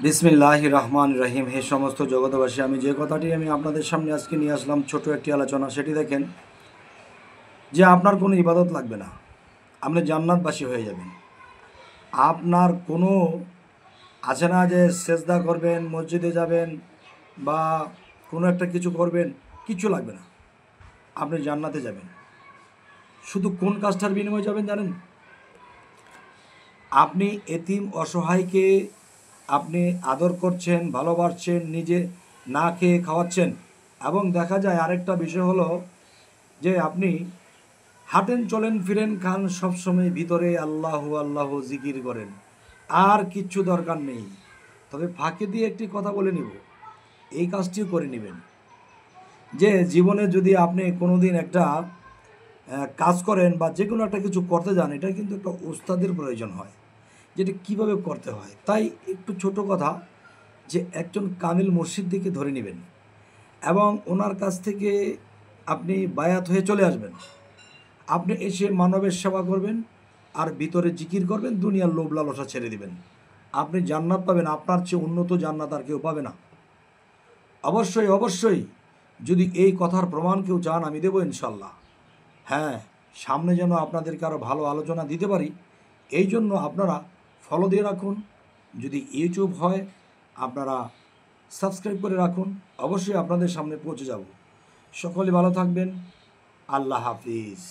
বিসমিল্লাহির রহমান রহিম। হে সমস্ত জগতবাসী, আমি যে কথাটি আপনাদের সামনে আজকে নিয়ে আসলাম, ছোট একটি আলোচনা, সেটি দেখেন যে আপনার কোনো ইবাদত লাগবে না, আপনি জান্নাতবাসী হয়ে যাবেন। আপনার কোনো আছে না যে সেজদা করবেন, মসজিদে যাবেন বা কোনো একটা কিছু করবেন, কিচ্ছু লাগবে না, আপনি জান্নাতে যাবেন। শুধু কোন কাজটার বিনিময়ে যাবেন জানেন? আপনি এতিম অসহায়কে আপনি আদর করছেন, ভালোবাসছেন, নিজে না খেয়ে খাওয়াচ্ছেন। এবং দেখা যায় আরেকটা বিষয় হলো যে আপনি হাঁটেন, চলেন, ফিরেন, খান, সবসময় ভিতরে আল্লাহ আল্লাহ জিকির করেন, আর কিচ্ছু দরকার নেই। তবে ফাঁকে দিয়ে একটি কথা বলে নিব, এই কাজটিও করে নেবেন যে জীবনে যদি আপনি কোনো দিন একটা কাজ করেন বা যে কোনো একটা কিছু করতে যান, এটা কিন্তু একটা ওস্তাদের প্রয়োজন হয়, যেটা কিভাবে করতে হয়। তাই একটু ছোট কথা, যে একজন কামিল মুর্শিদকে ধরে নেবেন এবং ওনার কাছ থেকে আপনি বায়াত হয়ে চলে আসবেন। আপনি এসে মানবের সেবা করবেন আর ভিতরে জিকির করবেন, দুনিয়ার লোভ লালসা ছেড়ে দিবেন, আপনি জান্নাত পাবেন। আপনার চেয়ে উন্নত জান্নাত আর কেউ পাবে না। অবশ্যই অবশ্যই, যদি এই কথার প্রমাণ কেউ চান, আমি দেবো ইনশাল্লাহ। হ্যাঁ, সামনে যেন আপনাদেরকে আরও ভালো আলোচনা দিতে পারি, এই জন্য আপনারা ফলো দিয়ে রাখুন। যদি ইউটিউব হয়, আপনারা সাবস্ক্রাইব করে রাখুন, অবশ্যই আপনাদের সামনে পৌঁছে যাব। সকলে ভালো থাকবেন। আল্লাহ হাফিজ।